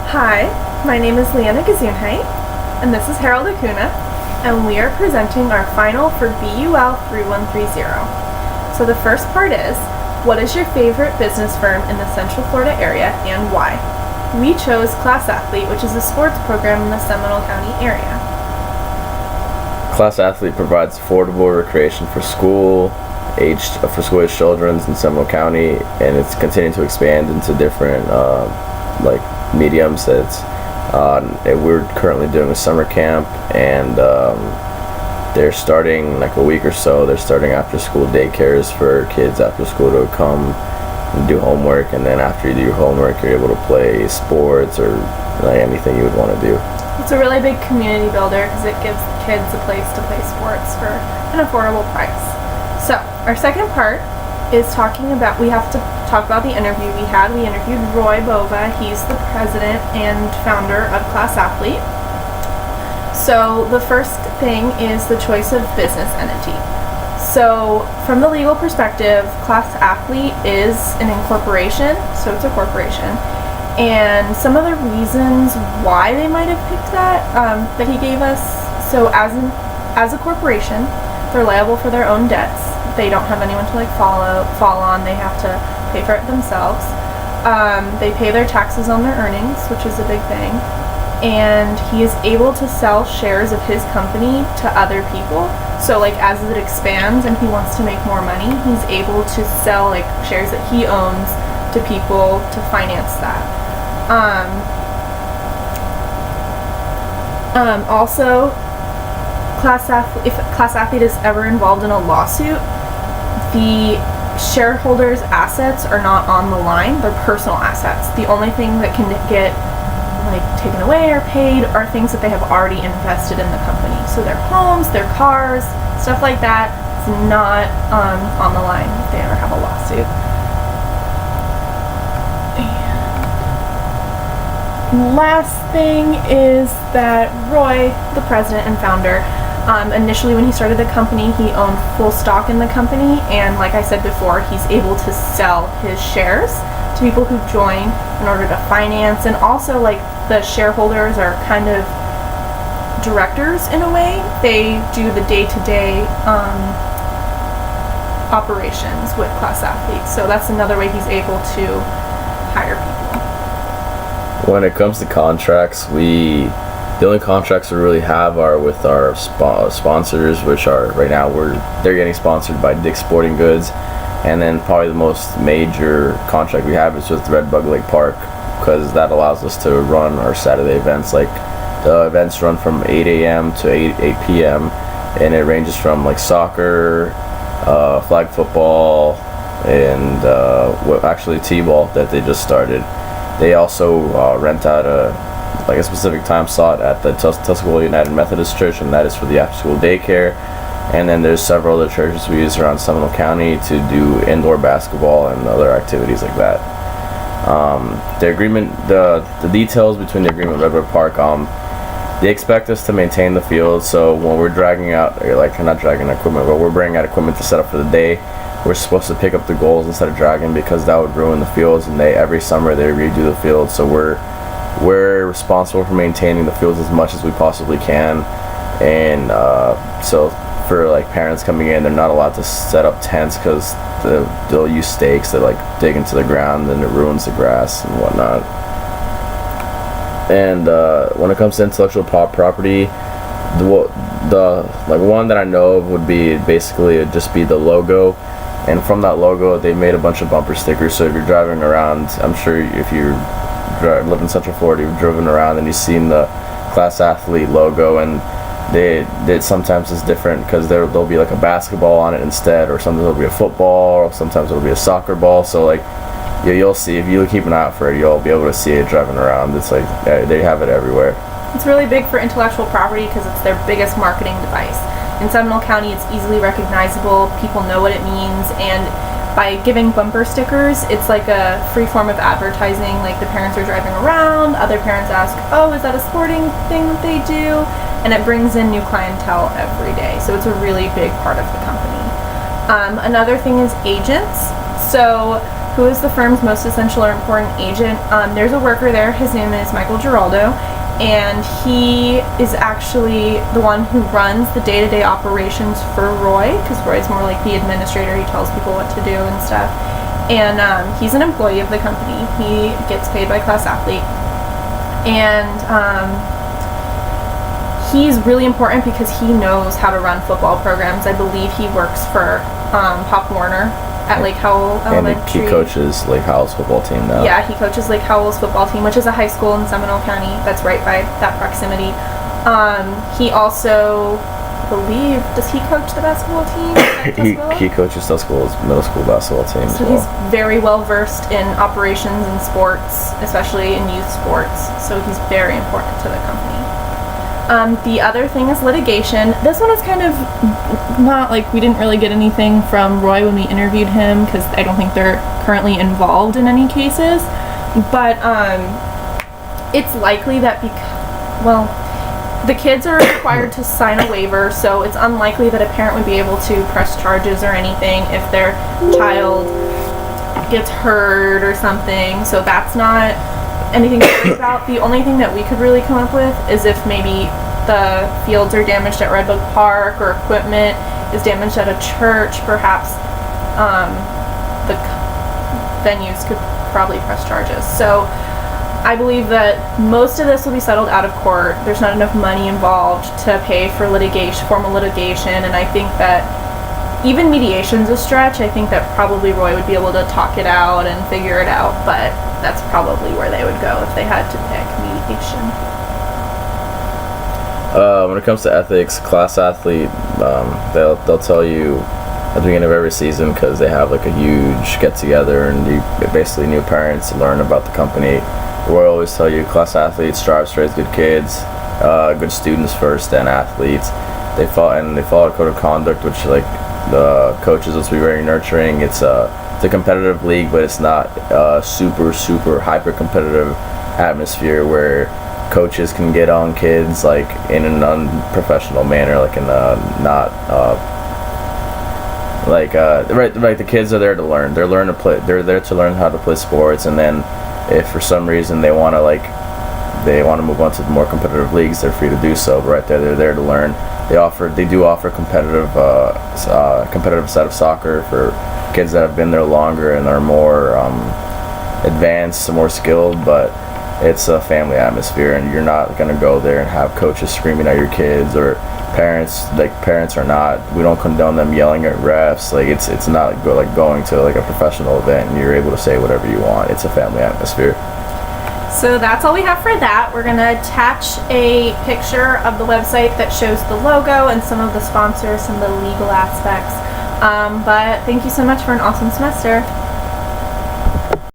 Hi, my name is Liana Gesundheit, and this is Harold Acuna, and we are presenting our final for BUL 3130. So the first part is, what is your favorite business firm in the Central Florida area and why? We chose Class Athlete, which is a sports program in the Seminole County area. Class Athlete provides affordable recreation for school-aged children in Seminole County, and it's continuing to expand into different mediums. We're currently doing a summer camp, and they're starting like a week or so. They're starting after school daycares for kids after school to come and do homework, and then after you do your homework, you're able to play sports or anything you would want to do. It's a really big community builder because it gives kids a place to play sports for an affordable price. So our second part is we have to talk about the interview we had. We interviewed Roy Bova. He's the president and founder of Class Athlete. So the first thing is the choice of business entity. So from the legal perspective, Class Athlete is an incorporation, so it's a corporation. And some of the reasons why they might have picked that he gave us, so as a corporation, they're liable for their own debts. They don't have anyone to fall on. They have to pay for it themselves. They pay their taxes on their earnings, which is a big thing. And he is able to sell shares of his company to other people. So as it expands and he wants to make more money, he's able to sell shares that he owns to people to finance that. Also, if Class Athlete is ever involved in a lawsuit, the shareholders' assets are not on the line. They're personal assets. The only thing that can get taken away or paid are things that they have already invested in the company. So their homes, their cars, stuff like that is not on the line if they ever have a lawsuit. And last thing is that Roy, the president and founder, initially when he started the company, he owned full stock in the company, and like I said before, he's able to sell his shares to people who join in order to finance, and also the shareholders are kind of directors in a way. They do the day-to-day operations with Class Athletes, so that's another way he's able to hire people. When it comes to contracts, the only contracts we really have are with our sponsors, which are right now they're getting sponsored by Dick's Sporting Goods, and then probably the most major contract we have is with Red Bug Lake Park, because that allows us to run our Saturday events. The events run from 8 a.m. to 8 p.m. and it ranges from soccer, flag football, and actually t-ball that they just started. They also rent out a specific time slot at the Tuscaloosa United Methodist Church, and that is for the after-school daycare. And then there's several other churches we use around Seminole County to do indoor basketball and other activities like that. The agreement, the details between the agreement with Red Bug Park, they expect us to maintain the field. So when we're dragging out, not dragging equipment, but we're bringing out equipment to set up for the day, we're supposed to pick up the goals instead of dragging, because that would ruin the fields, and every summer they redo the field. So we're responsible for maintaining the fields as much as we possibly can, and so for parents coming in, they're not allowed to set up tents because they'll use stakes that dig into the ground, and it ruins the grass and whatnot. And when it comes to intellectual property, the one that I know of would be basically just be the logo, and from that logo they made a bunch of bumper stickers. So if you're driving around, I'm sure if you live in Central Florida, you've driven around and you've seen the Class Athlete logo, and they sometimes is different because there'll be a basketball on it instead, or sometimes it'll be a football, or sometimes it'll be a soccer ball. So you'll see, if you keep an eye out for it, you'll be able to see it driving around. It's they have it everywhere. It's really big for intellectual property because it's their biggest marketing device. In Seminole County, it's easily recognizable. People know what it means, and by giving bumper stickers, it's like a free form of advertising. The parents are driving around, other parents ask, oh, is that a sporting thing that they do? And it brings in new clientele every day. So it's a really big part of the company. Another thing is agents. So who is the firm's most essential or important agent? There's a worker there. His name is Michael Giraldo, and he is actually the one who runs the day-to-day operations for Roy, because Roy's more like the administrator. He tells people what to do and stuff. And he's an employee of the company. He gets paid by Class Athlete. And he's really important because he knows how to run football programs. I believe he works for Pop Warner at Lake Howell Elementary. And he coaches Lake Howell's football team now. Yeah, he coaches Lake Howell's football team, which is a high school in Seminole County that's right by that proximity. He also, does he coach the basketball team at he coaches Tuscaloosa's middle school basketball team so he's very well versed in operations and sports, especially in youth sports. So he's very important to the company. The other thing is litigation. This one is kind of not like, we didn't really get anything from Roy when we interviewed him because I don't think they're currently involved in any cases. But it's likely that the kids are required to sign a waiver, so it's unlikely that a parent would be able to press charges or anything if their child gets hurt or something. So that's not anything to worry about. The only thing that we could really come up with is if maybe the fields are damaged at Redbug Park or equipment is damaged at a church, perhaps the venues could probably press charges. So I believe that most of this will be settled out of court. There's not enough money involved to pay for formal litigation, and I think that even mediation's a stretch. I think that probably Roy would be able to talk it out and figure it out, but that's probably where they would go if they had to pick mediation. When it comes to ethics, Class Athlete, they'll tell you at the beginning of every season, because they have like a huge get-together and basically new parents learn about the company. Roy always tell you Class Athlete strives to raise good kids, good students first, and athletes. They follow a code of conduct, which like the coaches will be very nurturing. It's a competitive league, but it's not a super hyper competitive atmosphere where coaches can get on kids like in an unprofessional manner, like in a not right. The kids are there to learn. They're there to learn how to play sports, and then if for some reason they want to move on to the more competitive leagues, they're free to do so. But right there, they're there to learn. They do offer competitive side of soccer for kids that have been there longer and are more advanced, more skilled, but it's a family atmosphere, and you're not going to go there and have coaches screaming at your kids, or parents are not, we don't condone them yelling at refs. Like it's not going to like a professional event and you're able to say whatever you want. It's a family atmosphere. So that's all we have for that. We're going to attach a picture of the website that shows the logo and some of the sponsors, some of the legal aspects. But thank you so much for an awesome semester.